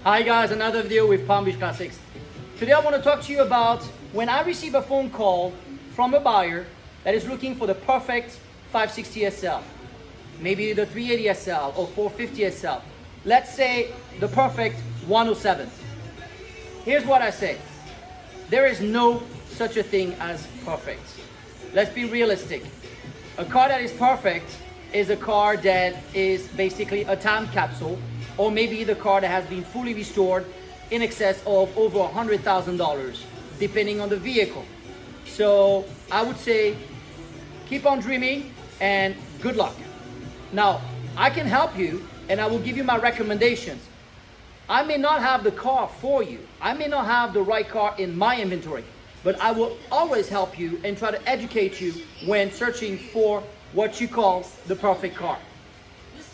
Hi guys, another video with Palm Beach Classics. Today I want to talk to you about when I receive a phone call from a buyer that is looking for the perfect 560 SL. Maybe the 380 SL or 450 SL. Let's say the perfect 107. Here's what I say. There is no such a thing as perfect. Let's be realistic. A car that is perfect is a car that is basically a time capsule, or maybe the car that has been fully restored in excess of over $100,000, depending on the vehicle. So I would say keep on dreaming and good luck. Now, I can help you and I will give you my recommendations. I may not have the car for you. I may not have the right car in my inventory, but I will always help you and try to educate you when searching for what you call the perfect car.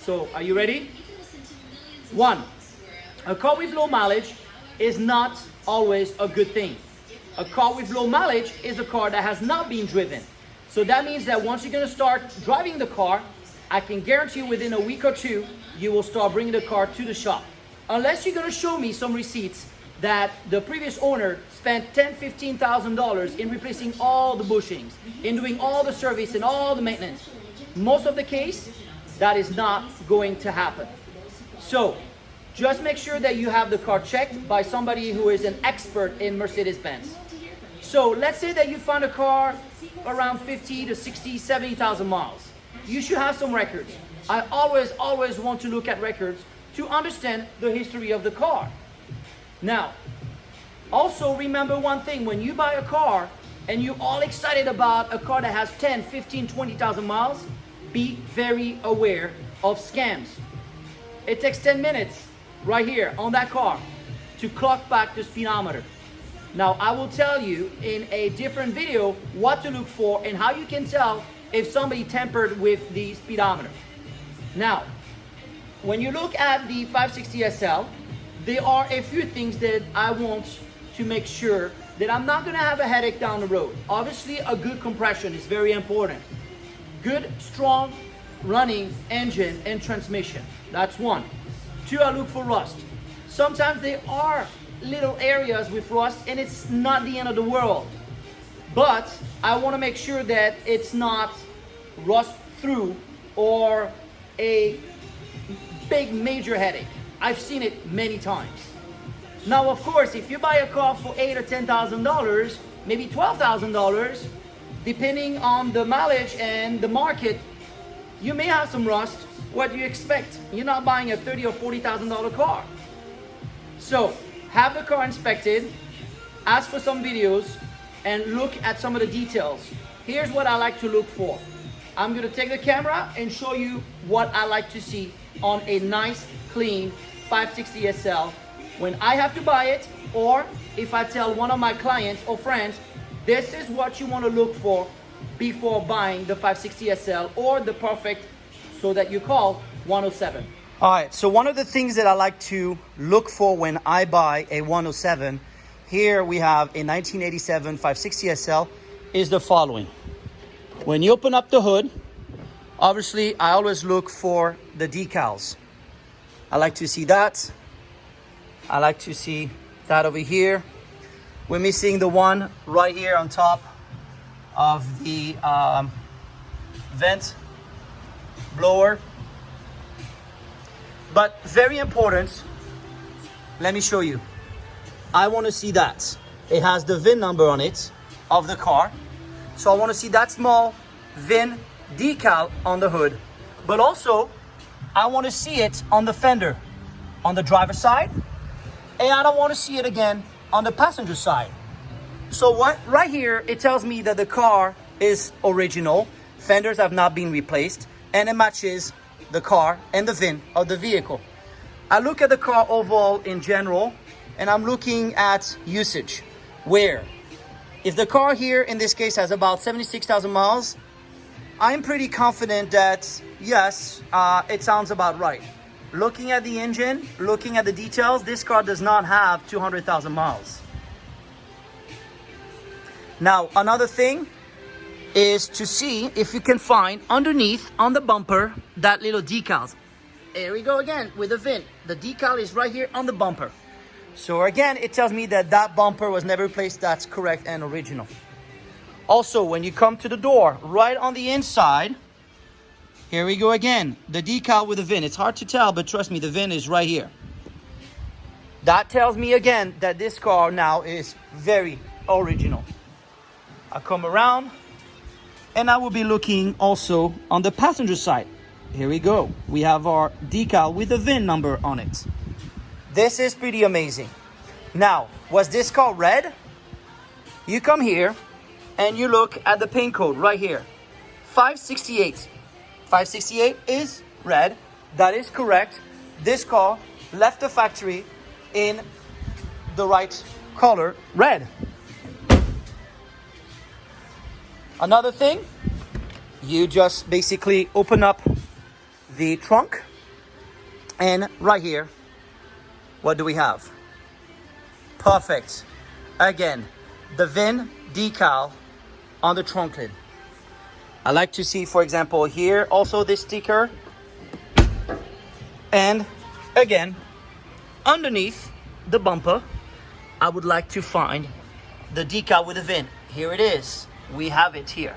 So, are you ready? 1. A car with low mileage is not always a good thing. A car with low mileage is a car that has not been driven. So that means that once you're going to start driving the car, I can guarantee you within a week or two, you will start bringing the car to the shop. Unless you're going to show me some receipts that the previous owner spent $10,000, $15,000 in replacing all the bushings, in doing all the service and all the maintenance. Most of the case, that is not going to happen. So, just make sure that you have the car checked by somebody who is an expert in Mercedes-Benz. So, let's say that you find a car around 50 to 60, 70,000 miles. You should have some records. I always want to look at records to understand the history of the car. Now, also remember one thing, when you buy a car and you're all excited about a car that has 10, 15, 20,000 miles, be very aware of scams. It takes 10 minutes right here on that car to clock back the speedometer. Now, I will tell you in a different video what to look for and how you can tell if somebody tampered with the speedometer. Now, when you look at the 560 SL, there are a few things that I want to make sure that I'm not going to have a headache down the road. Obviously, a good compression is very important. Good, strong, running engine and transmission. That's 1. 2, I look for rust. Sometimes there are little areas with rust and it's not the end of the world. But I want to make sure that it's not rust through or a big major headache. I've seen it many times. Now, of course, if you buy a car for $8,000 or $10,000, maybe $12,000, depending on the mileage and the market, you may have some rust. What do you expect? You're not buying a $30,000 or $40,000 car. So, have the car inspected, ask for some videos, and look at some of the details. Here's what I like to look for. I'm going to take the camera and show you what I like to see on a nice, clean 560 SL when I have to buy it, or if I tell one of my clients or friends, this is what you want to look for before buying the 560 SL or the perfect, so that you call 107. All right, so one of the things that I like to look for when I buy a 107, here we have a 1987 560 SL, is the following. When you open up the hood, obviously I always look for the decals. I like to see that. I like to see that over here. We're missing the one right here on top of the vent blower. But very important, let me show you. I want to see that. It has the VIN number on it of the car. So I want to see that small VIN decal on the hood. But also, I want to see it on the fender, on the driver's side. And I don't want to see it again on the passenger side. So what right here, it tells me that the car is original. Fenders have not been replaced. And it matches the car and the VIN of the vehicle. I look at the car overall in general, and I'm looking at usage. Where? If the car here, in this case, has about 76,000 miles, I'm pretty confident that, yes, it sounds about right. Looking at the engine, looking at the details, this car does not have 200,000 miles. Now, another thing is to see if you can find underneath on the bumper that little decals. There we go again with the VIN. The decal is right here on the bumper. So again, it tells me that that bumper was never replaced. That's correct and original. Also, when you come to the door, right on the inside, here we go again. The decal with the VIN. It's hard to tell, but trust me, the VIN is right here. That tells me again that this car now is very original. I come around and I will be looking also on the passenger side. Here we go. We have our decal with the VIN number on it. This is pretty amazing. Now, was this car red? You come here and you look at the paint code right here. 568. 568 is red. That is correct. This car left the factory in the right color, red. Another thing, you just basically open up the trunk, and right here, what do we have? Perfect. Again, the VIN decal on the trunk lid. I like to see, for example, here also this sticker, and again, underneath the bumper, I would like to find the decal with the VIN. Here it is. We have it here.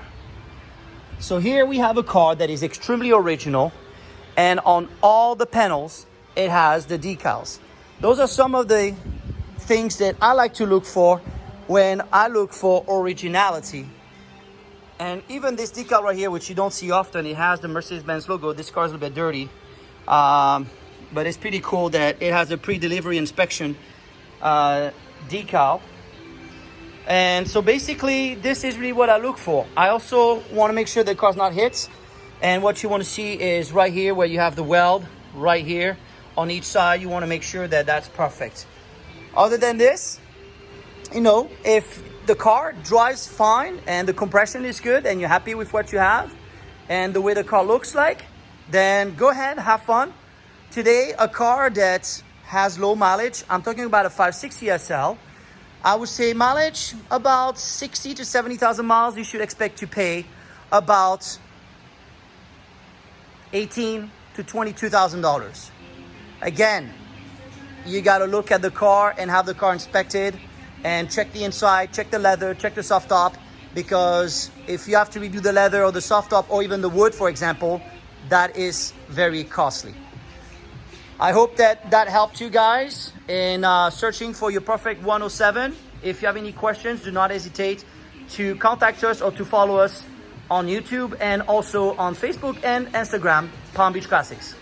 So here we have a car that is extremely original, and on all the panels, it has the decals. Those are some of the things that I like to look for when I look for originality. And even this decal right here, which you don't see often, it has the Mercedes-Benz logo. This car is a little bit dirty. But it's pretty cool that it has a pre-delivery inspection decal. And so basically, this is really what I look for. I also want to make sure the car's not hit. And what you want to see is right here where you have the weld, right here on each side. You want to make sure that that's perfect. Other than this, you know, if the car drives fine and the compression is good and you're happy with what you have and the way the car looks like, then go ahead, have fun. Today, a car that has low mileage, I'm talking about a 560 SL. I would say mileage about 60 to 70,000 miles. You should expect to pay about $18,000 to $22,000. Again, you got to look at the car and have the car inspected and check the inside, check the leather, check the soft top, because if you have to redo the leather or the soft top or even the wood, for example, that is very costly. I hope that that helped you guys in searching for your perfect 107. If you have any questions, do not hesitate to contact us or to follow us on YouTube and also on Facebook and Instagram, Palm Beach Classics.